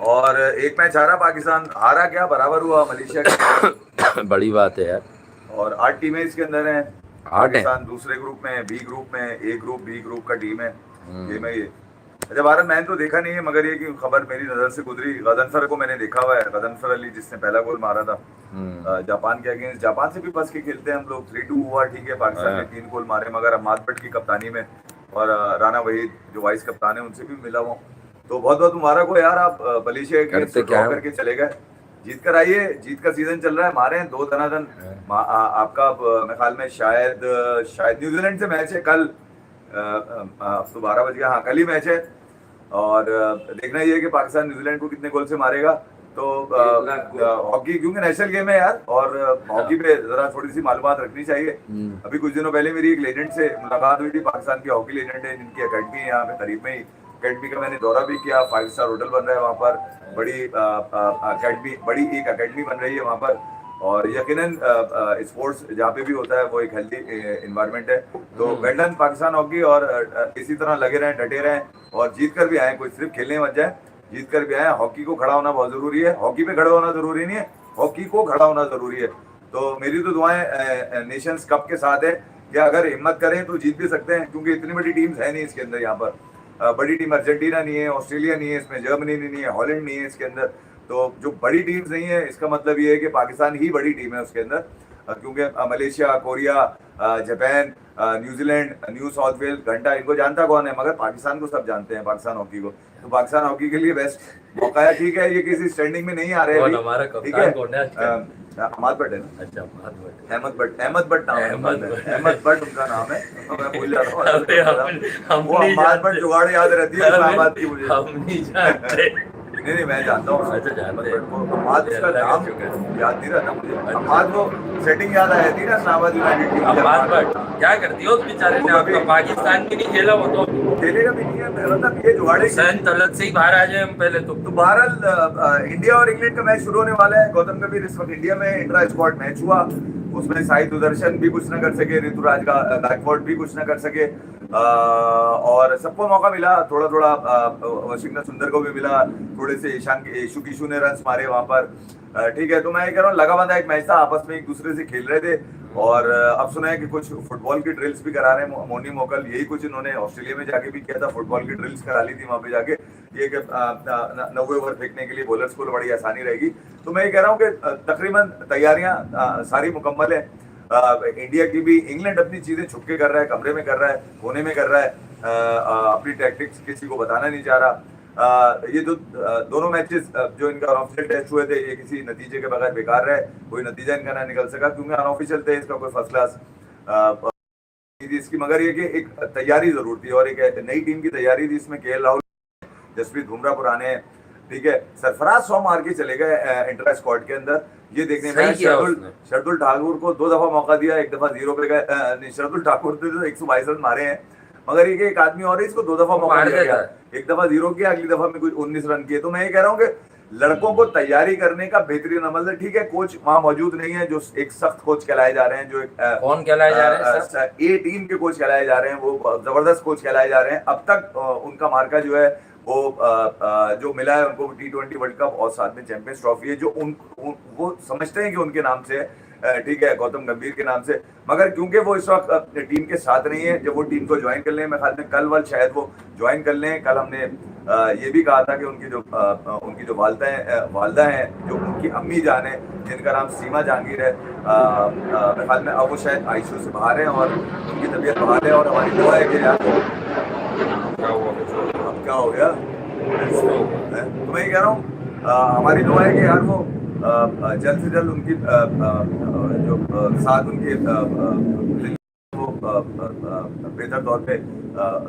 और एक मैच हारा पाकिस्तान, हारा क्या बराबर हुआ मलेशिया के। बड़ी बात है यार। और 8 टीमें इसके अंदर हैं। 8 है। पाकिस्तान दूसरे ग्रुप में, बी ग्रुप में, ए ग्रुप बी ग्रुप का टीम है। गेम है ये। अच्छा भारत, मैंने तो देखा नहीं है, मगर ये कि खबर मेरी नज़र से गुजरी। गदनफर को मैंने देखा हुआ है, गदनफर अली जिसने पहला गोल मारा था जापान के अगेंस्ट। जापान से भी बच के खेलते हैं हम लोग। 3-2 हुआ, ठीक है, पाकिस्तान ने 3 गोल मारे, मगर अम्माद भट्ट की कप्तानी में और राना वहीद जो वाइस कप्तान है उनसे भी मिला हुआ। तो बहुत बहुत मुबारक हो यार, आप मलेशिया के अगेंस्ट ड्रॉ करके चले गए। जीत कर आइए, जीत का सीजन चल रहा है, मारे हैं 2 धनाधन। आपका मेरे ख्याल में शायद न्यूजीलैंड से मैच है कल। अब तो 12 बज गया, हाँ कल ही मैच है। और देखना ये है कि पाकिस्तान न्यूजीलैंड को कितने गोल से मारेगा। तो हॉकी क्योंकि नेशनल गेम है यार, और हॉकी पे जरा थोड़ी सी मालूमात रखनी चाहिए। अभी कुछ दिनों पहले मेरी एक लेजेंड से मुलाकात हुई थी, पाकिस्तान की हॉकी लेजेंड है जिनकी अकेडमी है यहाँ पे करीब में ही। अकेडमी का मैंने दौरा भी किया, 5 स्टार होटल बन रहा है वहाँ पर, बड़ी अकेडमी, बड़ी एक अकेडमी बन रही है वहाँ पर। और यकीनन स्पोर्ट्स जहाँ पे भी होता है वो एक हेल्दी इन्वायरमेंट है। तो वेल डन पाकिस्तान हॉकी, और इसी तरह लगे रहें, डटे रहें, और जीत कर भी आए। कोई सिर्फ खेलने मत जाए, जीत कर भी आए। हॉकी को खड़ा होना बहुत जरूरी है, हॉकी पे खड़ा होना जरूरी नहीं है, हॉकी को खड़ा होना जरूरी है। तो मेरी तो दुआएं नेशंस कप के साथ है कि अगर हिम्मत करें तो जीत भी सकते हैं, क्योंकि इतनी बड़ी टीम्स है नहीं इसके अंदर। यहाँ पर बड़ी टीम अर्जेंटीना नहीं है, ऑस्ट्रेलिया नहीं है इसमें, जर्मनी नहीं है, हॉलैंड नहीं है इसके अंदर। तो जो बड़ी टीम्स नहीं है, इसका मतलब ये है कि पाकिस्तान ही बड़ी टीम है उसके अंदर। क्योंकि Malaysia, Korea, Japan, New Zealand, New South Wales, घंटा, इनको जानता कौन है, मगर पाकिस्तान को सब जानते हैं, पाकिस्तान हॉकी को। तो पाकिस्तान हॉकी के लिए बेस्ट मौका है। ठीक है, ये किसी स्टैंडिंग में नहीं आ रहे अभी, ठीक है। अहमद भट्ट है ना? अच्छा, अहमद भट्ट, अहमद भट्ट नाम है, अहमद भट्ट उनका नाम है। मैं भूल जाता हूँ, वो अहमद भट्ट जुगाड़ याद रहती है इस्लामाबाद की मुझे। हम नहीं जानते। नहीं मैं जानता हूँ। अहमद इसका नाम याद नहीं रहता मुझे। अहमद वो सेटिंग याद आ जाती है ना इस्लामाबाद यूनाइटेड की। अहमद भट्ट क्या करती हो उस बेचारे ने? आपका पाकिस्तान भी नहीं खेला, वो तो खेलेगा भी नहीं है, मतलब ये जुगाड़े सैन तलत से ही बाहर आ जाए हम पहले तो। बहरहाल इंडिया और इंग्लैंड का मैच शुरू होने वाला है। गौतम गंभीर इस वक्त इंडिया में, इंट्रा स्क्वाड मैच हुआ, उसमें साई सुदर्शन भी कुछ ना कर सके, ऋतुराज गायकवाड भी कुछ ना कर सके, और सबको मौका मिला थोड़ा थोड़ा। वाशिंगटन सुंदर को भी मिला, थोड़े से ईशान ईशु किशु ने रन मारे वहां पर, ठीक है। तो मैं ये कह रहा हूँ, लगा बंधा एक मैच था, आपस में एक दूसरे से खेल रहे थे। और अब सुना है कि कुछ फुटबॉल की ड्रिल्स भी करा रहे हैं मोनी मोकल, यही कुछ इन्होंने ऑस्ट्रेलिया में जाके भी किया था, फुटबॉल की ड्रिल्स करा ली थी वहां पे जाके, ये कि 90 ओवर फेंकने के लिए बॉलर्स को बड़ी आसानी रहेगी। तो मैं ये कह रहा हूँ कि तकरीबन तैयारियां सारी मुकम्मल है। इंडिया की भी, इंग्लैंड अपनी चीजें छुपके कर रहा है, कमरे में कर रहा है, कोने में कर रहा है, अपनी टैक्टिक्स किसी को बताना नहीं चाह रहा। ये जो दोनों मैचेस जो इनका अनऑफिशियल टेस्ट हुए थे, ये किसी नतीजे के बगैर बेकार रहे, कोई नतीजा इनका ना निकल सका, क्योंकि अनऑफिशियल थे, इसका कोई फर्स्ट क्लास इसकी, मगर ये कि एक तैयारी जरूर थी, और एक नई टीम की तैयारी थी। इसमें केएल राहुल, जसप्रीत बुमराह पुराने हैं, ठीक है, सरफराज 100 मार के चले गए इंटर स्क्वाड के अंदर। ये देखने में शरदुल ठाकुर को 2 दफा मौका दिया, 1 दफा 0 पे गए। शरदुल ठाकुर ने तो 122 रन मारे हैं, मगर ये एक आदमी और है, इसको 2 दफा मौका दिया गया, 1 दफा 0 किया, अगली दफा में कुछ 19 रन किए। तो मैं ये कह रहा हूँ कि लड़कों को तैयारी करने का बेहतरीन अमल है, ठीक है। कोच वहां मौजूद नहीं है, जो एक सख्त कोच कहलाए जा रहे हैं, जो कौन कहलाए जा रहे हैं? ए टीम के कोच कहलाए जा रहे हैं, वो जबरदस्त कोच कहलाए जा रहे हैं। अब तक उनका मार्का जो है वो जो मिला है उनको T20 वर्ल्ड कप और साथ में चैंपियंस ट्रॉफी है, जो वो समझते हैं कि उनके नाम से है, ठीक है, गौतम गंभीर के नाम से। मगर क्योंकि वो इस वक्त टीम के साथ नहीं है, जब वो टीम को ज्वाइन कर लें, मैं ख्याल में कल वल शायद वो ज्वाइन कर लें। कल हमने ये भी कहा था कि उनकी जो वालदा हैं, जो उनकी अम्मी जान है, जिनका नाम सीमा जहांगीर है, मेरे ख्याल में अब वो शायद आईसीयू से बाहर हैं और उनकी तबीयत बाहर है। और हमारी दुआ है कि यार क्या हो गया, तो मैं ये कह रहा हूँ, हमारी दुआ है कि यार वो जल्द से जल्द उनकी जो साथ उनके वो बेहतर तौर पे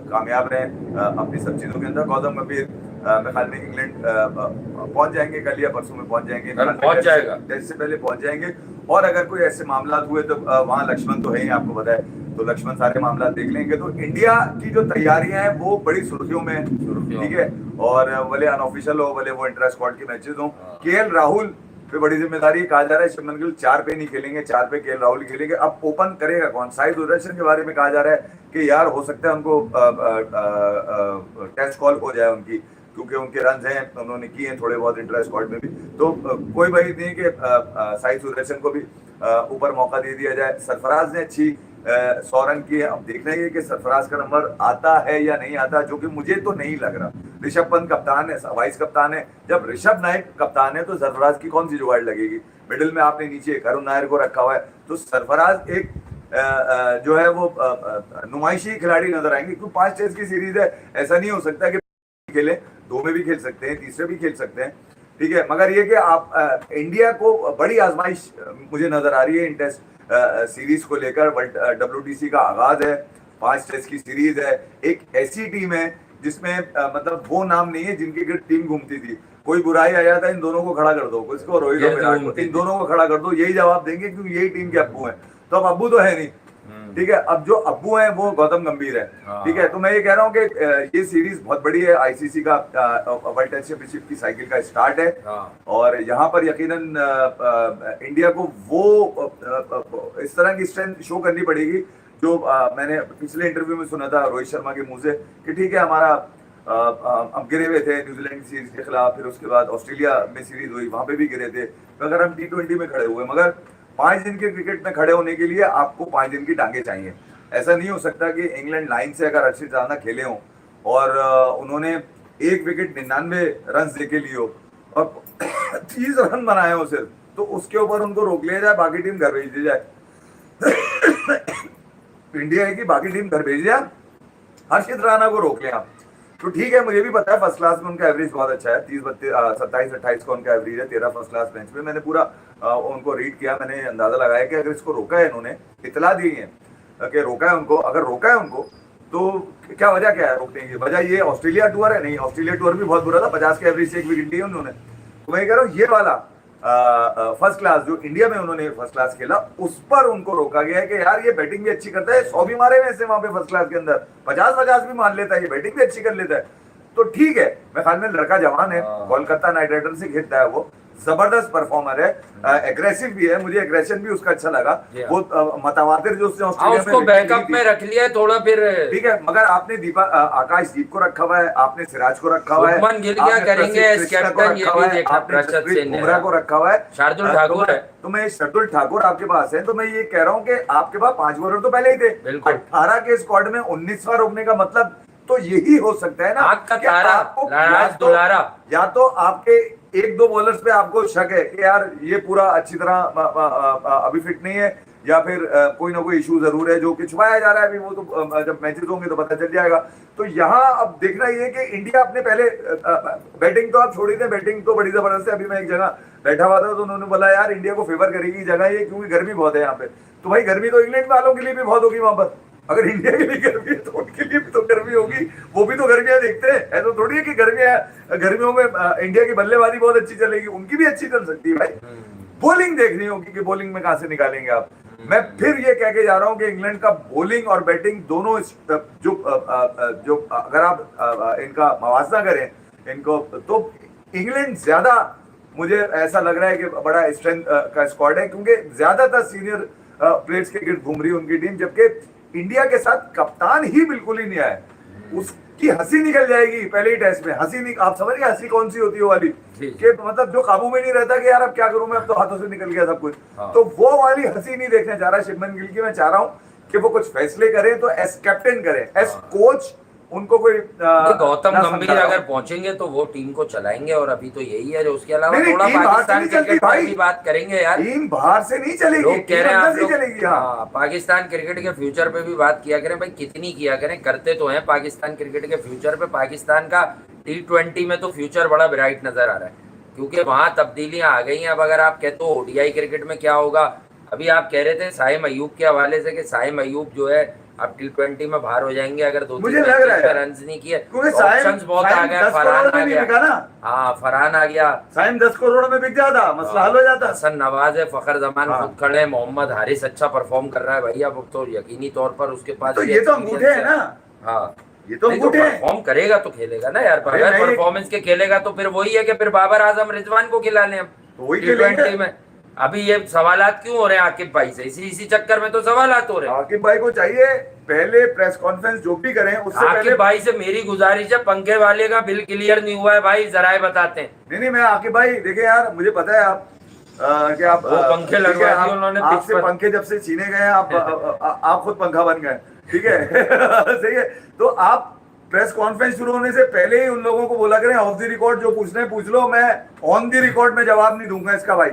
कामयाब रहे अपनी सब चीज़ों के अंदर। गौतम गंभीर मेरे ख्याल में इंग्लैंड पहुंच जाएंगे, कल या परसों में पहुंच जाएंगे, पहुंच जाएगा, टेस्ट से पहले पहुंच जाएंगे। और अगर कोई ऐसे मामला हुए तो वहाँ लक्ष्मण तो है ही, आपको पता है, तो लक्ष्मण सारे मामला देख लेंगे। तो इंडिया की जो तैयारियां हैं वो बड़ी सुर्खियों में, ठीक है। और भले अनऑफिशियल हो, भले वो इंटर स्क्वाड के मैचेस हो, केएल राहुल पे बड़ी जिम्मेदारी कहा जा रहा है शुभमन गिल 4 पे नहीं खेलेंगे, 4 पे केएल राहुल खेलेंगे। अब ओपन करेगा कौन? साई सुदर्शन के बारे में कहा जा रहा है कि यार हो सकता है उनको टेस्ट कॉल हो जाए उनकी, क्योंकि उनके रन हैं, उन्होंने किए हैं थोड़े बहुत इंटर स्क्वाड में भी, तो कोई वही नहीं कि साई सुदर्शन को भी ऊपर मौका दे दिया जाए। सरफराज ने अच्छी 100 रन किए। अब देखना ही है कि सरफराज का नंबर आता है या नहीं आता, जो कि मुझे तो नहीं लग रहा। ऋषभ पंत कप्तान है, वाइस कप्तान है, जब ऋषभ नायक कप्तान है तो सरफराज की कौन सी जुगाड़ लगेगी? मिडिल में आपने नीचे करुण नायर को रखा हुआ है, तो सरफराज एक जो है वो नुमाइशी खिलाड़ी नजर आएंगे, क्योंकि 5 टेस्ट की सीरीज है, ऐसा नहीं हो सकता कि खेले, 2 में भी खेल सकते हैं, तीसरे भी खेल सकते हैं, ठीक है। मगर ये कि आप इंडिया को बड़ी आजमाइश मुझे नजर आ रही है इन टेस्ट सीरीज को लेकर। WTC का आगाज है, 5 टेस्ट की सीरीज है, एक ऐसी टीम है जिसमें मतलब वो नाम नहीं है जिनकी टीम घूमती थी। कोई बुराई आ जाता है, इन दोनों को खड़ा कर दो, किसको? रोहित और विराट को, इन दोनों को खड़ा कर दो, यही जवाब देंगे क्योंकि यही टीम के अब्बू हैं। तो अब अब्बू तो है नहीं, ठीक है, अब जो अब्बू हैं वो गौतम गंभीर है, ठीक है। तो मैं ये कह रहा हूँ कि ये सीरीज बहुत बड़ी है, ICC का वर्ल्ड टेस्ट चैंपियनशिप की साइकिल का स्टार्ट है, और यहाँ पर यकीनन इंडिया को वो इस तरह की स्ट्रेंथ शो करनी पड़ेगी जो मैंने पिछले इंटरव्यू में सुना था रोहित शर्मा के मुंह से कि ठीक है हमारा हम गिरे हुए थे न्यूजीलैंड सीरीज के खिलाफ, फिर उसके बाद ऑस्ट्रेलिया में सीरीज हुई, वहां पे भी गिरे थे, मगर हम T20 में खड़े हुए। मगर 5 दिन के क्रिकेट में खड़े होने के लिए आपको 5 दिन की टांगे चाहिए। ऐसा नहीं हो सकता कि इंग्लैंड लाइन से अगर अर्शद राना खेले हों और उन्होंने 1 विकेट 99 रन दे के लिए हो और 30 रन बनाए हो सिर्फ, तो उसके ऊपर उनको रोक लिया जाए, बाकी टीम घर भेज दी जाए। इंडिया है कि बाकी टीम घर भेज दिया, हर्षित राणा को रोक लिया, तो ठीक है। मुझे भी पता है फर्स्ट क्लास में उनका एवरेज बहुत अच्छा है, 27-28 का उनका एवरेज है, 13 फर्स्ट क्लास बेंच पे। मैंने पूरा उनको रीड किया, मैंने अंदाजा लगाया कि अगर इसको रोका है, इन्होंने इतला दी है कि रोका है उनको, अगर रोका है उनको तो क्या वजह क्या है रोकने की? वजह ये ऑस्ट्रेलिया टूर है? नहीं, ऑस्ट्रेलिया टूर भी बहुत बुरा था, 50 के एवरेज से 1 विकेट लिया उन्होंने। तो मैं कह रहा हूँ ये वाला फर्स्ट क्लास जो इंडिया में उन्होंने फर्स्ट क्लास खेला, उस पर उनको रोका गया है कि यार ये बैटिंग भी अच्छी करता है, 100 भी मारे वैसे वहां पे फर्स्ट क्लास के अंदर, 50-50 भी मान लेता है, ये बैटिंग भी अच्छी कर लेता है, तो ठीक है। मैं ख्याल में लड़का जवान है, कोलकाता नाइट राइडर्स से खेलता है, वो जबरदस्त परफॉर्मर है, एग्रेसिव भी है, मुझे एग्रेशन भी उसका अच्छा लगा। वो मतवातिर जो उसने ऑस्ट्रेलिया उसको बैकअप में रख लिया थोड़ा, फिर ठीक है। मगर आपने आकाशदीप को रखा हुआ है, आपने सिराज को रखा हुआ है, शुभमन गिल क्या करेंगे एज कैप्टन, ये भी देखना, प्रशांत सेन बुमराह को रखा हुआ है, शार्दुल ठाकुर है, तो मैं शार्दुल ठाकुर आपके पास है, तो मैं ये कह रहा हूँ कि आपके पास 5 बॉलर तो पहले ही थे, 18 के स्क्वाड में 19वां रोकने का मतलब तो यही हो सकता है ना कि आपको या तो आपके 1-2 बॉलर्स पे आपको शक है कि यार ये पूरा अच्छी तरह अभी फिट नहीं है, या फिर कोई ना कोई इशू जरूर है जो कि छुपाया जा रहा है अभी, वो तो जब मैचेस होंगे तो पता चल जाएगा। तो यहाँ अब देखना ये कि इंडिया अपने पहले बैटिंग तो आप छोड़ ही दें, बैटिंग तो बड़ी जबरदस्त है। अभी मैं एक जगह बैठा हुआ था तो उन्होंने बोला यार इंडिया को फेवर करेगी जगह ये, क्योंकि गर्मी बहुत है यहाँ पे। तो भाई गर्मी तो इंग्लैंड वालों के लिए भी बहुत होगी वहां पर, अगर इंडिया के लिए गर्मी है तो उनके लिए भी तो गर्मी होगी, वो भी तो गर्मियां देखते हैं। ऐसा थोड़ी है कि गर्मियों में इंडिया की बल्लेबाजी बहुत अच्छी चलेगी, उनकी भी अच्छी चल सकती है भाई। बॉलिंग देखनी होगी कि बॉलिंग में कहां से निकालेंगे आप। मैं फिर ये कह के जा रहा हूं कि इंग्लैंड का बॉलिंग और बैटिंग दोनों जो अगर आप इनका मवाजना करें इनको, तो इंग्लैंड ज्यादा मुझे ऐसा लग रहा है कि बड़ा स्ट्रेंथ का स्क्वाड है, क्योंकि ज्यादातर सीनियर प्लेयर्स के गिर्द घूम रही है उनकी टीम, जबकि इंडिया के साथ कप्तान ही बिल्कुल ही नहीं आया। उसकी हंसी निकल जाएगी पहले ही टेस्ट में, आप समझ गए हंसी कौन सी होती है वाली, कि मतलब जो काबू में नहीं रहता कि यार अब क्या करूं मैं, अब तो हाथों से निकल गया सब कुछ। तो वो वाली हंसी नहीं देखने जा रहा शुभमन गिल की। मैं चाह रहा हूं कि वो कुछ फैसले करें तो एस कैप्टन करें, एस कोच उनको कोई गौतम गंभीर अगर पहुंचेंगे तो वो टीम को चलाएंगे, और अभी तो यही है। जो उसके अलावा थोड़ा पाकिस्तान क्रिकेट पर भी बात करेंगे यार, टीम बाहर से नहीं चलेगी, लोग कह रहे हैं आप लोग चलेगी। हाँ, पाकिस्तान क्रिकेट के फ्यूचर पे भी बात किया करें भाई, कितनी किया करें, करते तो हैं पाकिस्तान क्रिकेट के फ्यूचर पे। पाकिस्तान का T20 में तो फ्यूचर बड़ा ब्राइट नजर आ रहा है, क्योंकि वहां तब्दीलियां आ गई हैं। अब अगर आप कहते हो ODI क्रिकेट में क्या होगा, अभी आप कह रहे थे साइम अयूब के हवाले से कि साइम अयूब जो है अब T20 में बाहर हो जाएंगे अगर 2-3 रन नहीं किए। ऑप्शंस बहुत आ गए, फरहान आ गया, हाँ फरहान आ गया, साइम 10 करोड़ में बिक जाता, मसला हल हो जाता। हसन नवाज है, फखर जमान खुद खड़े हैं, मोहम्मद हारिस अच्छा परफॉर्म कर रहा है भाई, अब तो यकीनी तौर पर उसके पास तो ये तो अंगूठे है ना। हाँ, ये तो नहीं, झूठ है। परफॉर्म करेगा तो खेलेगा ना यार, अरे अगर नहीं। परफॉर्मेंस के खेलेगा तो फिर वही है कि फिर बाबर आजम रिजवान को खिला लें हम तो वही T20 खेलेंगे। में। अभी ये सवालात क्यों हो रहे हैं आकिब भाई से, इसी चक्कर में तो सवालात हो रहे हैं। आकिब भाई को चाहिए पहले प्रेस कॉन्फ्रेंस जो भी करें उससे पहले। आकिब भाई से मेरी गुजारिश है, पंखे वाले का बिल क्लियर नहीं हुआ है भाई, जरा बताते हैं। नहीं, मैं आकिब भाई देखिए यार, मुझे पता है आप कि आप वो पंखे ठीक है, लगवा दिए उन्होंने पिच आपसे पर। पंखे जब से छीने गए हैं आप खुद पंखा बन गए, ठीक है। सही है। तो आप प्रेस कॉन्फ्रेंस शुरू होने से पहले ही उन लोगों को बोला करें ऑफ द रिकॉर्ड जो पूछना है पूछ लो, मैं ऑन द रिकॉर्ड में जवाब नहीं दूंगा इसका भाई।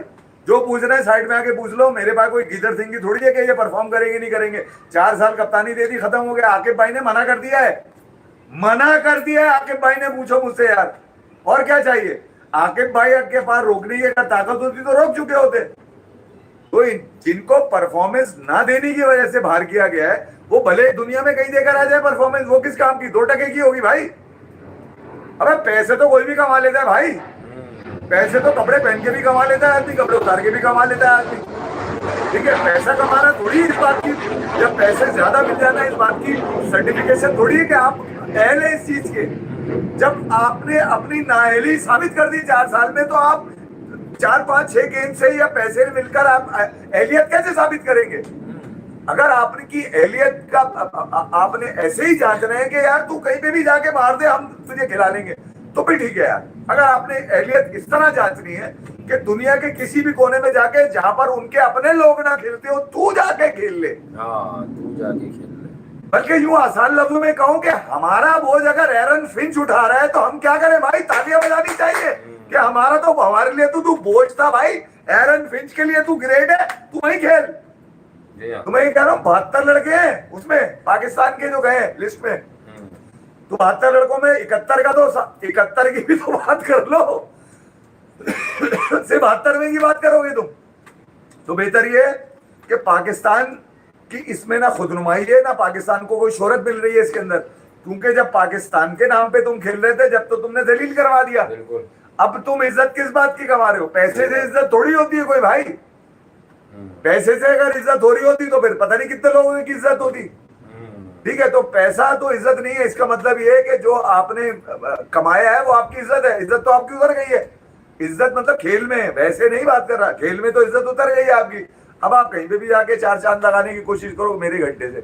जो पूछ रहे हैं साइड में आके पूछ लो, मेरे पास कोई गिदर सिंह की थोड़ी है कि ये परफॉर्म करेंगे नहीं करेंगे। 4 साल कप्तानी दे दी, खत्म हो गया। आकिब भाई ने मना कर दिया है, मना कर दिया है आकिब भाई ने। पूछो मुझसे यार, और क्या चाहिए। आकिब भाई के पास रोकने की अगर ताकत होती तो रोक चुके होते। तो जिनको परफॉर्मेंस ना देने की वजह से बाहर किया गया है, वो भले दुनिया में कहीं देकर आ जाए परफॉर्मेंस, वो किस काम की, 2 टके की होगी भाई। अबे पैसे तो कोई भी कमा लेता है भाई, पैसे तो कपड़े पहन के भी कमा लेता है आदमी, कपड़े उतार के भी कमा लेता है आदमी, ठीक है। पैसा कमाना थोड़ी इस बात की, जब पैसे ज्यादा मिल जाना इस बात की सर्टिफिकेशन थोड़ी है कि आप अहल है इस चीज के। जब आपने अपनी नाअहली साबित कर दी 4 साल में, तो आप 4, 5, 6 गेम से या पैसे मिलकर आप अहलियत कैसे साबित करेंगे। अगर आपकी अहलियत का आपने ऐसे ही जांचना है कि यार तू कहीं पे भी जाके मार दे हम तुझे खिला लेंगे, तो भी ठीक है यार। अगर आपने अहलियत इस तरह जांचनी है कि दुनिया के किसी भी कोने में जाके जहां पर उनके अपने लोग ना खेलते हो, तू जाके खेल ले। तू जाके खेल ले। बल्कि यूं आसान लफ्जों में कहूं कि हमारा बोझ अगर एरन फिंच उठा रहा है तो हम क्या करें भाई, तालियां बजानी चाहिए कि हमारा तो, हमारे लिए तो तू बोझ था भाई। एरन फिंच के लिए तू ग्रेट है, तू वही खेल। तो मैं ये कह रहा हूँ 72 लड़के हैं उसमें पाकिस्तान के जो गए लिस्ट में, तो 72 लड़कों में 71 का तो 71 की भी तो बात कर लो। सिर्फ 72वें की बात करोगे तुम, तो बेहतर ये कि पाकिस्तान की इसमें ना खुदनुमाई है, ना पाकिस्तान को कोई शोहरत मिल रही है इसके अंदर। क्योंकि जब पाकिस्तान के नाम पे तुम खेल रहे थे, जब तो तुमने दलील करवा दिया। अब तुम इज्जत किस बात की कमा रहे हो। पैसे से इज्जत थोड़ी होती है कोई भाई। पैसे से अगर इज्जत हो रही होती तो फिर पता नहीं कितने लोगों की इज्जत होती, ठीक है। तो पैसा तो इज्जत नहीं है, इसका मतलब ये है कि जो आपने कमाया है वो आपकी इज्जत है। इज्जत तो आपकी उतर गई है। इज्जत मतलब खेल में, वैसे नहीं बात कर रहा, खेल में तो इज्जत उतर गई है आपकी। अब आप कहीं पे भी जाके 4 चांद लगाने की कोशिश करो मेरे घंटे से।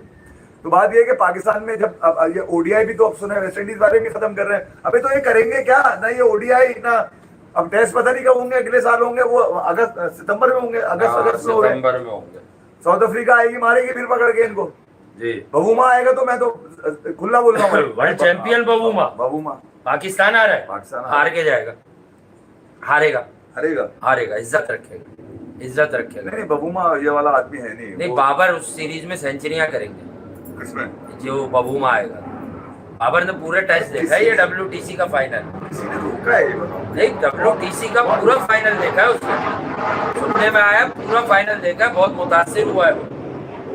तो बात ये है कि पाकिस्तान में जब अब ये ओडीआई भी तो अब सुने, वेस्ट इंडीज वाले भी खत्म कर रहे हैं। अबे तो ये करेंगे क्या ना, ये ओडीआई ना, अब टेस्ट पता नहीं कब होंगे, अगले साल होंगे, वो अगस्त सितंबर में होंगे, अगस्त में होंगे। साउथ अफ्रीका आएगी, मारेगी फिर पकड़ के इनको जी। बबूमा आएगा तो मैं तो खुला बोल रहा हूँ, वर्ल्ड चैंपियन बबूमा पाकिस्तान आ रहा है, पाकिस्तान हार के जाएगा, हारेगा हारेगा, इज्जत रखेगा। नहीं बबूमा ये वाला आदमी है नहीं। बाबर उस सीरीज में सेंचुरियां करेंगे। किसमें? जो बबूमा आएगा। बाबर ने पूरे टेस्ट देखा है, ये WTC का फाइनल। किसी ने रोका है ये बताओ? नहीं, WTC का पूरा फाइनल देखा है उसने, सुनने में आया पूरा फाइनल देखा है, बहुत मुतासिर हुआ है वो।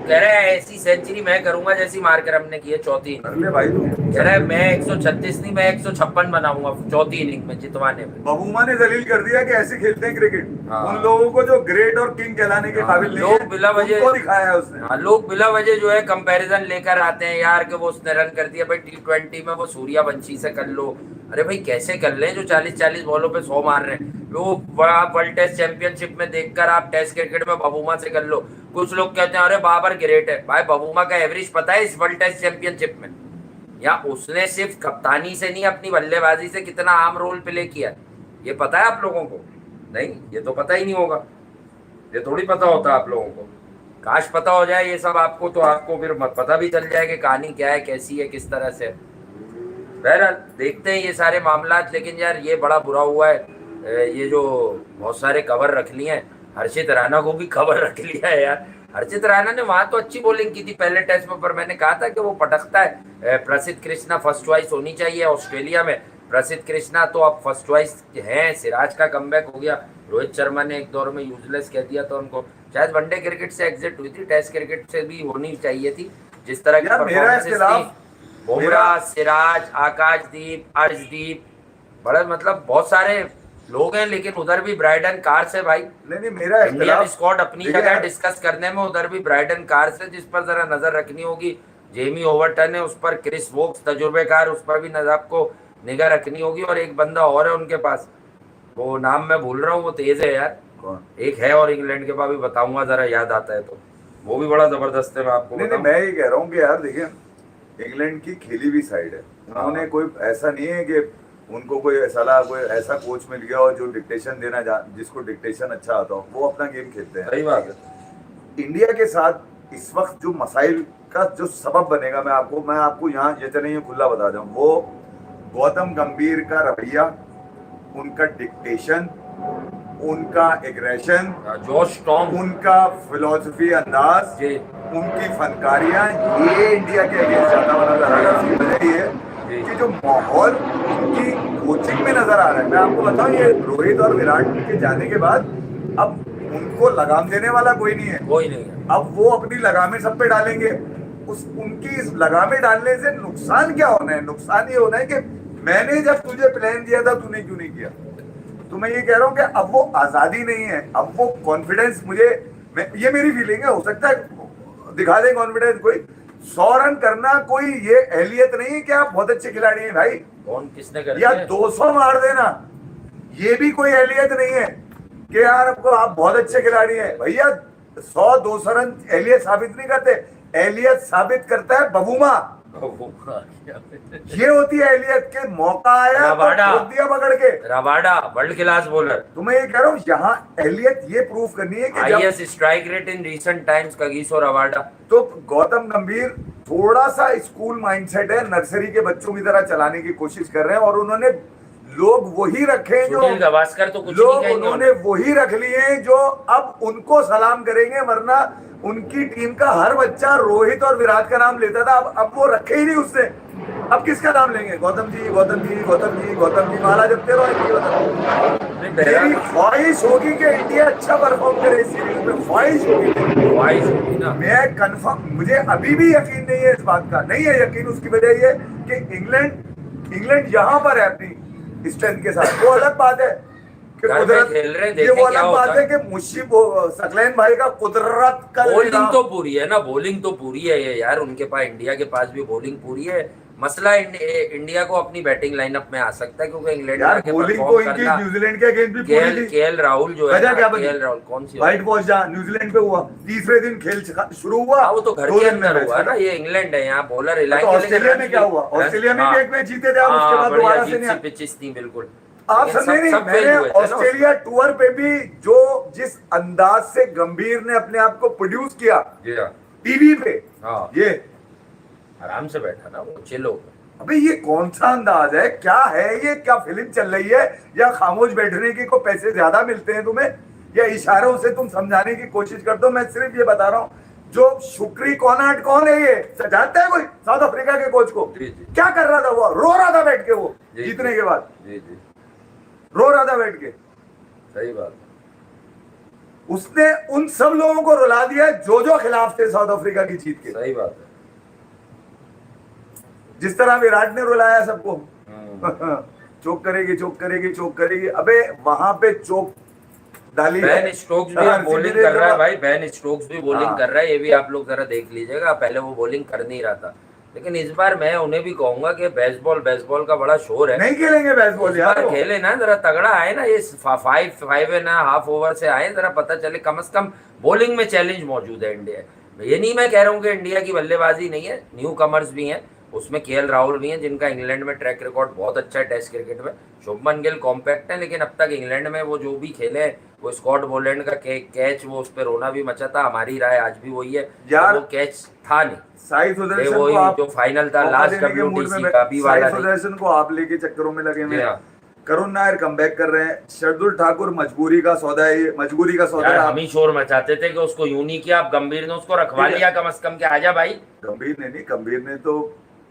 कह रहा है ऐसी सेंचुरी मैं करूंगा जैसी मार्कर हमने की है चौथी इनिंग। भाई कह रहा है मैं 136 नहीं, मैं 156 बनाऊंगा चौथी इनिंग में जितवाने में। बबूमा ने दलील कर दिया कि ऐसे खेलते हैं क्रिकेट। हाँ। उन लोगों को जो ग्रेट और किंग कहलाने के काबिल नहीं है, लोग बिला वजह उनको दिखाया है उसने। हाँ, लोग बिला वजह जो है कंपैरिजन लेकर आते हैं यार कि वो उसने रन कर दिया भाई T20 में, वो सूर्यवंशी से कर लो। अरे भाई कैसे कर ले जो 40-40 बॉलों पे 100 मार रहे हैं। वो वर्ल्ड टेस्ट चैंपियनशिप में देखकर आप टेस्ट क्रिकेट में बबूमा से कर लो। कुछ लोग कहते हैं अरे बाबर ग्रेट है, भाई बबूमा का एवरेज पता है इस वर्ल्ड टेस्ट चैंपियनशिप में, या उसने सिर्फ कप्तानी से नहीं अपनी बल्लेबाजी से कितना अहम रोल प्ले किया, ये पता है आप लोगों को? नहीं, ये तो पता ही नहीं होगा, ये थोड़ी पता होता आप लोगों को। काश पता हो जाए ये सब आपको, तो आपको फिर पता भी चल जाए कि कहानी क्या है, कैसी है, किस तरह से। बहरहाल देखते हैं ये सारे मामलात। लेकिन यार ये बड़ा बुरा हुआ है, ये जो बहुत सारे कवर रख लिए हैं, हर्षित राणा को भी खबर रख लिया है यार। हर्षित राणा ने वहां तो अच्छी बॉलिंग की थी पहले टेस्ट में, पर मैंने कहा था कि वो पटकता है। प्रसिद्ध कृष्णा फर्स्ट चॉइस होनी चाहिए ऑस्ट्रेलिया में। प्रसिद्ध कृष्णा तो अब फर्स्ट चॉइस हैं। सिराज का कमबैक हो गया। रोहित शर्मा ने एक दौर में यूजलेस कह दिया था उनको। शायद वनडे क्रिकेट से एग्जिट हुई थी, टेस्ट क्रिकेट से भी होनी चाहिए थी जिस तरह की परफॉर्मेंसेस थी। बुमराह, सिराज, आकाशदीप, अर्शदीप, बड़ा मतलब बहुत सारे लोग हैं। लेकिन उधर भी ब्राइडन कार से भाई, नहीं मेरा इंडियन स्क्वाड अपनी जगह डिस्कस करने में, उधर भी ब्राइडन कार से जिस पर जरा नजर रखनी होगी। जेमी ओवरटन है उस पर, क्रिस वोक्स तजुर्बेकार, उस पर भी आपको निगाह रखनी होगी। और एक बंदा और है उनके पास, वो नाम मैं भूल रहा हूँ, वो तेज है यार, कौन? एक है और इंग्लैंड के पास भी, बताऊंगा जरा याद आता है तो, वो भी बड़ा जबरदस्त है, मैं आपको नहीं नहीं, बताऊं। मैं ये कह रहा हूँ कि यार देखिए, इंग्लैंड की खेली हुई साइड है, उन्होंने हाँ। कोई ऐसा नहीं है कि उनको कोई सलाह, कोई ऐसा कोच मिल गया और जो डिक्टेशन जिसको डिक्टेशन अच्छा आता हो वो अपना गेम खेलते हैं। सही बात है। इंडिया के साथ इस वक्त जो मसाइल का जो सबब बनेगा, मैं आपको यहाँ ये तो नहीं खुला बता दूं, वो गौतम गंभीर का रवैया, उनका डिक्टेशन, उनका एग्रेशन, जोश टॉम उनका फिलोसफी अंदाज, जी उनकी फनकारियां, ये इंडिया के अगेंस्ट ज्यादा नजर आ रहा है। इसकी वजह ये है कि जो माहौल उनकी कोचिंग में नजर आ रहा है, मैं आपको बताऊं, ये रोहित और विराट के जाने के बाद अब उनको लगाम देने वाला कोई नहीं है। कोई नहीं है। अब वो अपनी लगामें सब पे डालेंगे। उनकी इस लगामें डालने से नुकसान क्या होना है? नुकसान ये होना है कि मैंने जब तुझे प्लान दिया था तूने क्यों नहीं किया। तो मैं ये कह रहा हूं कि अब वो आजादी नहीं है, अब वो कॉन्फिडेंस ये मेरी फीलिंग है, हो सकता है दिखा दे कॉन्फिडेंस कोई। 100 रन करना कोई ये एहलियत नहीं है कि आप बहुत अच्छे खिलाड़ी हैं भाई, कौन किसने कर या दिया? 200 मार देना ये भी कोई एहलियत नहीं है कि यार आपको आप बहुत अच्छे खिलाड़ी हैं। भैया 100-200 रन एहलियत साबित नहीं करते, एहलियत साबित करता है बबूमा। ये होती है एहलियत के मौका आया तो रबाडा। ठोक दिया पकड़ के। रबाडा वर्ल्ड क्लास बॉलर, तो मैं ये कह रहा हूँ यहाँ एहलियत ये प्रूव करनी है कि जब highest strike rate in recent times Kagiso Rabada. तो गौतम गंभीर थोड़ा सा स्कूल माइंडसेट है, नर्सरी के बच्चों की तरह चलाने की कोशिश कर रहे हैं, और उन्होंने लोग वही रखे हैं जो सुनील गावस्कर तो कुछ नहीं लोग कहेंगे उन्होंने वही रख लिए हैं जो अब उनको सलाम करेंगे, वरना उनकी टीम का हर बच्चा रोहित और विराट का नाम लेता था, अब वो रखे ही नहीं उससे। अब किसका नाम लेंगे? गौतम जी, गौतम जी, गौतम जी, गौतम जी, माला जपते रहो। मेरी ख्वाहिश होगी कि इंडिया अच्छा परफॉर्म करे इस सीरीज में, ख्वाहिश होगी ना। मैं कंफर्म, मुझे अभी भी यकीन नहीं है इस बात का, नहीं है यकीन। उसकी वजह ये कि इंग्लैंड यहाँ पर है अपनी स्ट्रेंथ के साथ, वो अलग बात है कि घर में कुदरत, खेल रहे हैं, ये देखें वो क्या अलग होता बात है। है कि मुशीब सकलैन भाई का कुदरत का बॉलिंग तो पूरी है ना, बॉलिंग तो पूरी है ये यार, उनके पास, इंडिया के पास भी बॉलिंग पूरी है। मसला इंडिया को अपनी बैटिंग लाइनअप में आ सकता है, क्योंकि इंग्लैंड यार आके बॉलिंग तो परफॉर्म इनकी करना। न्यूजीलैंड के अगेंस्ट भी पूरी थी। केएल राहुल जो है वजह ना, क्या बनी? केएल राहुल कौन सी व्हाइट वॉश जहाँ न्यूजीलैंड पे हुआ, तीसरे दिन खेल शुरू हुआ, हाँ, वो तो घर 2 के दिन में अंदर मैच हुआ ना, खत्म। ये इंग्लैंड है, यहाँ बॉलर तो हिलाएंगे। ऑस्ट्रेलिया में क्या हुआ? ऑस्ट्रेलिया में भी एक मैच जीते थे आप, उसके बाद दोबारा से नहीं। पिचेस थी बिल्कुल, आप लेकिन समझे नहीं, सब मैंने फेल हुए थे ना ऑस्ट्रेलिया टूर पे भी जो जिस अंदाज से गंभीर ने अपने आप को प्रोड्यूस किया जी हाँ, टीवी पे, हाँ। ये आराम से बैठा ना वो, चिल हो गया। अबे ये कौन सा अंदाज है? क्या है ये? क्या फिल्म चल रही है? या खामोश बैठने के को पैसे ज्यादा मिलते हैं तुम्हें, या इशारों से तुम समझाने की कोशिश करते हो? मैं सिर्फ ये बता रहा हूँ, जो शुक्री कोनाट कौन है, ये जानता है कोई साउथ अफ्रीका के कोच को? जी, जी। क्या कर रहा था वो? रो रहा था बैठ के, वो जी, जीतने के बाद जी जी, रो रहा था बैठ के। सही बात। उसने उन सब लोगों को रुला दिया जो खिलाफ थे साउथ अफ्रीका की जीत के, सही बात है। जिस तरह विराट ने रुलाया सबको। चोक करेगी, चोक करेगी, चोक करेगी। अबे वहां पे चोक डाली है। बेन स्टोक्स भी अब बॉलिंग कर रहा है भाई, बेन स्टोक्स भी बॉलिंग कर रहा है, ये भी आप लोग जरा देख लीजिएगा। पहले वो बॉलिंग कर नहीं रहा था, लेकिन इस बार मैं उन्हें भी कहूंगा कि बेसबॉल का बड़ा शोर है। नहीं खेलेंगे बेसबॉल यार, खेले ना, जरा तगड़ा आए ना, ये 5.5 ओवर से आए, जरा पता चले, कम से कम बॉलिंग में चैलेंज मौजूद है इंडिया। ये नहीं मैं कह रहा हूँ कि इंडिया की बल्लेबाजी नहीं है, न्यू कमर्स भी हैं, उसमें केएल राहुल भी हैं, जिनका इंग्लैंड में ट्रैक रिकॉर्ड बहुत अच्छा है टेस्ट क्रिकेट में। शुभमन गिल कॉम्पैक्ट है, लेकिन अब तक इंग्लैंड में वो जो भी खेले, वो स्कॉट बोलैंड का कैच, वो उस पर रोना भी मचा था। हमारी राय आज भी वही है यार, वो कैच था नहीं, साई सुदर्शन वही को आप जो फाइनल था लास्ट WTC का, अभी वाला साई सुदर्शन को आप लेके चक्करों में लगे हुए हैं। हाँ। करुण नायर कमबैक कर रहे हैं, शार्दुल ठाकुर मजबूरी का सौदा है, मजबूरी का सौदा यार, है। हम ही शोर मचाते थे कि उसको यूं नहीं किया, अब गंभीर ने उसको रखवा लिया कम से कम, कि आजा भाई। गंभीर ने नहीं, गंभीर ने तो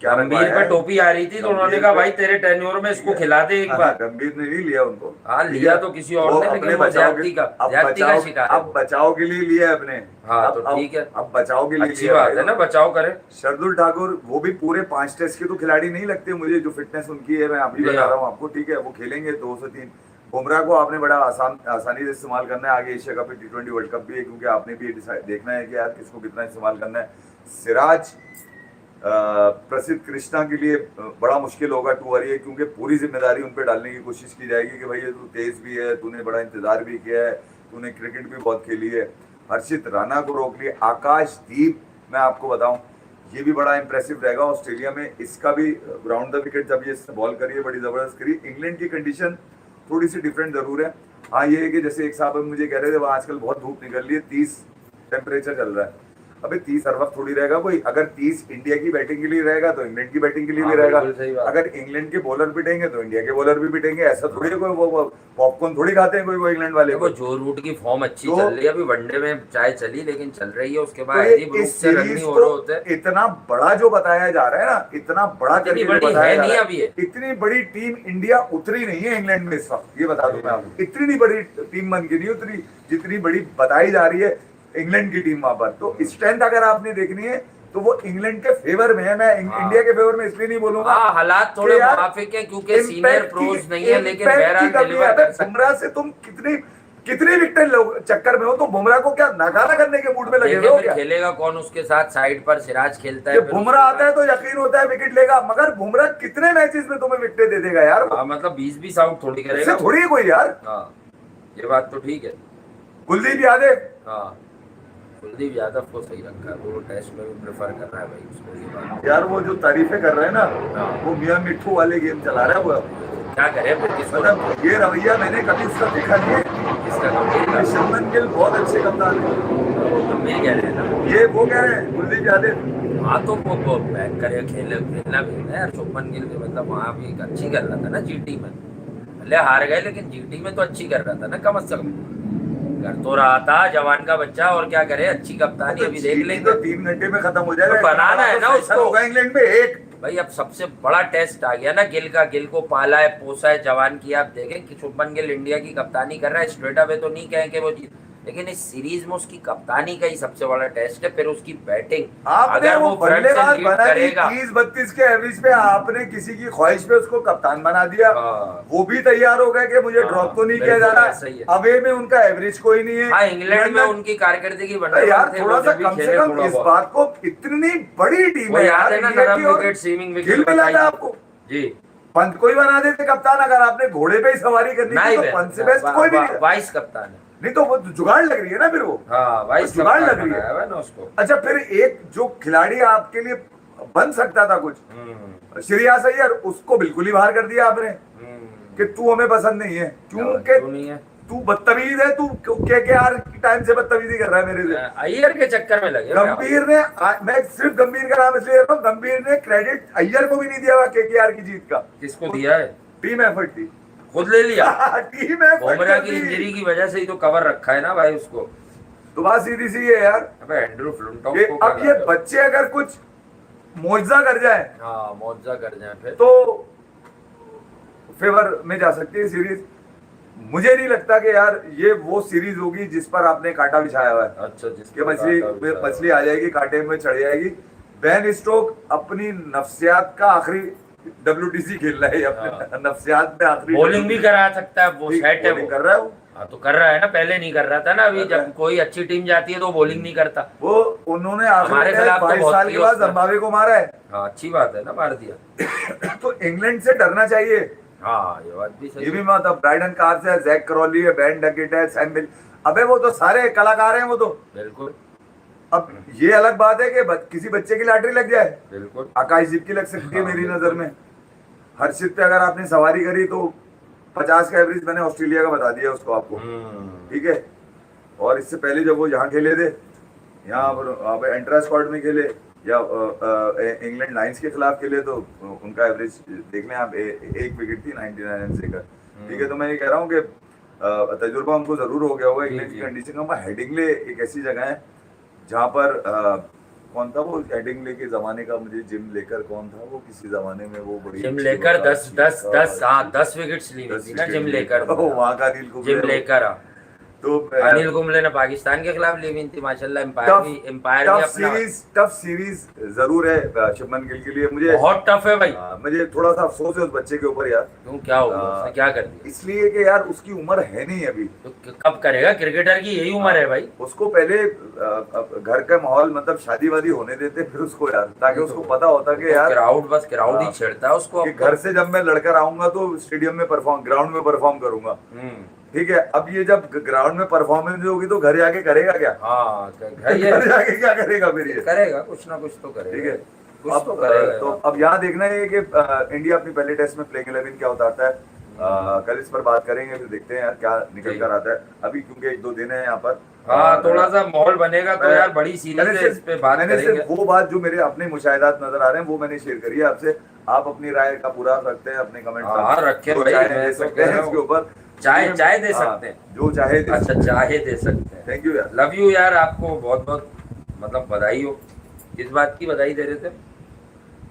क्या गंभीर पे टोपी आ रही थी, तो उन्होंने कहा भाई तेरे टेन्योर में इसको खिला दे एक बार। गंभीर ने नहीं लिया उनको, हाँ लिया तो किसी और ने, लेकिन वो ज्यादती का शिकार है। अब बचाव के लिए लिया है अपने। हाँ तो ठीक है, अब बचाव के लिए अच्छी बात है ना, बचाव करे। शार्दुल ठाकुर वो भी पूरे 5 टेस्ट के तो खिलाड़ी नहीं लगते मुझे, जो फिटनेस उनकी है, मैं अभी बता रहा हूँ आपको, ठीक है, वो खेलेंगे 2 से 3। बुमराह को आपने बड़ा आसानी से इस्तेमाल करना है, आगे Asia cup, T20 world cup भी है, क्योंकि आपने भी देखना है कि यार किसको कितना इस्तेमाल करना है। सिराज प्रसिद्ध कृष्णा के लिए बड़ा मुश्किल होगा 2 ओवर, क्योंकि पूरी जिम्मेदारी उन पे डालने की कोशिश की जाएगी कि भाई ये तू तेज भी है, तूने बड़ा इंतजार भी किया है, तूने क्रिकेट भी बहुत खेली है। हर्षित राणा को रोक लिए। आकाशदीप, मैं आपको बताऊं, ये भी बड़ा इंप्रेसिव रहेगा ऑस्ट्रेलिया में। इसका भी ग्राउंड द विकेट जब ये इसने बॉल करी है बड़ी जबरदस्त करी। इंग्लैंड की कंडीशन थोड़ी सी डिफरेंट जरूर है। हाँ ये है कि जैसे एक साहब मुझे कह रहे थे वहाँ आजकल बहुत धूप निकल रही है, 30 टेम्परेचर चल रहा है। अबे 30 हर वक्त थोड़ी रहेगा कोई। अगर 30 इंडिया की बैटिंग के लिए रहेगा तो इंग्लैंड की बैटिंग के लिए भी रहेगा। अगर इंग्लैंड के बॉलर पिटेंगे तो इंडिया के बॉलर भी पिटेंगे। ऐसा थोड़ी है कोई वो पॉपकॉर्न थोड़ी खाते हैं कोई वो इंग्लैंड वाले। देखो जो रूट की फॉर्म अच्छी चल रही है, अभी वनडे में चाहे चली लेकिन चल रही है, उसके बाद तो इस सीरीज को इतना बड़ा जो बताया जा रहा है ना, इतना बड़ा करके बताया जा रहा है, इतनी बड़ी टीम इंडिया उतरी नहीं है इंग्लैंड में इस वक्त, ये बता दूं मैं आपको। इतनी नहीं बड़ी टीम बन के नहीं उतरी जितनी बड़ी बताई जा रही है इंग्लैंड की टीम वहां पर। तो स्ट्रेंथ अगर आपने देखनी है तो वो इंग्लैंड के फेवर में है। मैं इंडिया के फेवर में इसलिए नहीं बोलूंगा, हालात थोड़े मुनाफिक है क्योंकि सीनियर प्रोज नहीं है, लेकिन बहरहाल डिलीवर कर सकते हैं। बुमराह से तुम कितनी विकेट चक्कर में हो, तो बुमराह को क्या नाकारा करने के मूड में लगे हो क्या? खेलेगा कौन उसके साथ? साइड पर सिराज खेलता है, बुमराह आता है तो यकीन होता है विकेट लेगा, मगर बुमराह कितने मैचेस में तुम्हें विकेट दे देगा यार? मतलब 20-20 आउट थोड़ी करेगा, थोड़ी कोई यार। ये बात तो ठीक है। कुलदीप यादव, कुलदीप यादव को सही रखा है, वो टेस्ट में भी प्रेफर कर रहा है भाई उसको। ये बात यार वो जो तारीफें कर रहे हैं ना, वो मियां मिट्ठू वाले गेम चला रहा है वो। क्या करे मतलब ये रवैया मैंने कभी इसका देखा नहीं है। किसका? शुभमन गिल बहुत अच्छे कप्तान है। गंभीर कह रहे हैं ना, ये वो कह रहे हैं कुलदीप यादव। हाँ तो वो बैक करे, खेलना भी है यार। शुभमन गिल भी मतलब वहाँ भी अच्छी कर रहा था ना जीटी में, भले हार गए लेकिन जीटी में तो अच्छी कर रहा था ना, कम से कम कर तो रहा था। जवान का बच्चा, और क्या करे, अच्छी कप्तानी अभी देख लेंगे। तो 3 घंटे में खत्म हो जाएगा, तो बनाना है ना उसको। होगा इंग्लैंड में एक भाई अब सबसे बड़ा टेस्ट आ गया ना गिल का। गिल को पाला है, पोसा है, जवान की। आप देखें कि शुभमन गिल इंडिया की कप्तानी कर रहा है, स्ट्रेट अवे तो नहीं कहें कि वो जीत, लेकिन इस सीरीज में उसकी कप्तानी का ही सबसे बड़ा टेस्ट है। फिर उसकी बैटिंग, अगर वो बल्लेबाज बना 30-32 के एवरेज पे आपने किसी की ख्वाहिश पे उसको कप्तान बना दिया, वो भी तैयार हो गए कि मुझे ड्रॉप तो नहीं किया जा रहा। अवे में उनका एवरेज कोई नहीं है। इंग्लैंड में उनकी कारकर्दगी बना यार, थोड़ा सा कम से कम इस बात को, इतनी बड़ी टीम है यार, गिल मिला था आपको जी। पंत को ही बना देते कप्तान अगर आपने घोड़े पे ही सवारी करनी थी, तो पंत से बेस्ट कोई भी नहीं। वाइस कप्तान है, नहीं तो वो जुगाड़ लग रही है ना फिर वो। वाइस जुगाड़ लग रही है ना उसको। अच्छा, फिर एक जो खिलाड़ी आपके लिए बन सकता था कुछ, श्रेयस अय्यर, उसको बिल्कुल ही बाहर कर दिया आपने कि तू हमें पसंद नहीं है, क्योंकि तू बदतमीज है। तू केकेआर की टाइम से बदतमीजी कर रहा है मेरे से। अय्यर के चक्कर में लगे गंभीर ने, मैं सिर्फ गंभीर का नाम इसलिए ले रहा हूँ, गंभीर ने क्रेडिट अय्यर को भी नहीं दिया हुआ केकेआर की जीत का। किसको दिया है? टीम एफर्ट थी, खुद ले लिया। टीम एफर्ट, बुमराह की इंजरी की वजह से ही तो कवर रखा है ना भाई उसको। तो बात सीधी सी है यार। अबे एंड्रू फ्लिंटॉक को अब ये बच्चे अगर कुछ मुआवजा कर जाए, मुआवजा कर जाए फिर तो फेवर में जा सकती है सीरीज। मुझे नहीं लगता कि यार ये वो सीरीज होगी जिस पर आपने कांटा बिछाया हुआ है। अच्छा, जिसके मछली आ जाएगी, कांटे में चढ़ जाएगी। बेन स्टोक अपनी नफ्सियात का आखिरी WTC खेल रहा है, अपने नफ्सियात में आखिरी। बॉलिंग भी करा सकता है वो, सेट है वो, कर रहा है वो। तो कर रहा है ना, पहले नहीं कर रहा था ना। अभी जब कोई अच्छी टीम जाती है तो बॉलिंग नहीं करता वो। उन्होंने हमारे खिलाफ 22 साल के बाद जिम्बाब्वे को मारा है। अच्छी बात है ना, मार दिया। तो इंग्लैंड से डरना चाहिए। ये बात भी सही। ये भी मतलब ब्राइडन कार्स है, जैक क्रॉली है, बेन डकेट है, सैम मिल, अबे वो तो सारे कलाकार हैं वो तो। बिल्कुल। अब ये अलग बात है कि किसी बच्चे की लॉटरी लग जाए। बिल्कुल। आकाशदीप की लग सकती है मेरी नजर में। हर्षित पे अगर आपने सवारी करी तो 50 का एवरेज मैंने ऑस्ट्रेलिया का बता दिया उसको आपको, ठीक है। और इससे पहले जब वो यहाँ खेले थे, यहाँ पर एंट्रा स्क्वाड में खेले या इंग्लैंड लाइंस के खिलाफ खेले, तो उनका एवरेज देख लें आप, एक विकेट थी 99 रन से कर, ठीक है। तो मैं ये कह रहा हूँ कि तजुर्बा उनको जरूर हो गया होगा इंग्लैंड की कंडीशन का। हेडिंगले एक ऐसी जगह है जहाँ पर कौन था वो हेडिंगले के जमाने का, मुझे जिम लेकर कौन था वो, किसी जमाने में वो बड़ी जिम लेकर 10 विकेट्स ली थी ना जिम लेकर। वहाँ का दिल को जिम लेकर तो अनिल कुंबले ने पाकिस्तान के खिलाफ ली हुई थी माशाल्लाह। एम्पायर भी अपना टफ सीरीज जरूर है शुभमन गिल के लिए। मुझे बहुत टफ है भाई। मुझे थोड़ा सा अफसोस है उस बच्चे के ऊपर यार। क्यों, क्या हो गया, उसने क्या कर दिया? इसलिए कि यार उसकी उम्र है नहीं अभी, तो कब करेगा? क्रिकेटर की यही उम्र है भाई। उसको पहले घर का माहौल मतलब शादी वादी होने देते फिर उसको यार, ताकि उसको पता होता कि यार क्राउड ही छेड़ता है उसको। कि घर से जब मैं लड़कर आऊंगा तो स्टेडियम में ग्राउंड में परफॉर्म करूंगा। ठीक है, अब ये जब ग्राउंड में परफॉर्मेंस होगी तो घर जाके करेगा क्या? हाँ, घर जाके क्या करेगा फिर? ये करेगा कुछ ना कुछ तो करेगा। ठीक है, कुछ तो करेगा। तो अब यहाँ देखना है कि इंडिया अपनी पहले टेस्ट में प्लेइंग 11 क्या उतारता है। कल इस पर बात करेंगे, फिर देखते हैं यार क्या निकल कर आता है। अभी क्योंकि 1-2 दिन है यहाँ पर, हाँ थोड़ा सा माहौल बनेगा तो यार बड़ी सीरीज है, इस पे बात करेंगे। वो बात जो मेरे अपने मुशाहिदात नजर आ रहे हैं वो मैंने शेयर करी है आपसे। आप अपनी राय का पूरा रखते हैं अपने कमेंट। हाँ रखे भाई, दे सकते हैं इसके ऊपर, चाय दे सकते हैं, जो चाहे। अच्छा चाहे दे सकते हैं। थैंक यू यार, लव यू यार, आपको बहुत बहुत मतलब बधाई हो। किस बात की बधाई दे रहे थे?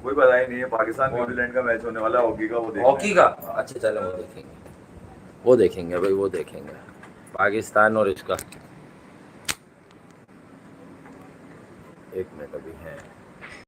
कोई बधाई नहीं है, पाकिस्तान न्यूजीलैंड का मैच होने वाला है हॉकी का, वो हॉकी का। अच्छा चलो वो देखेंगे भाई, वो देखेंगे पाकिस्तान और इसका। एक मिनट अभी है।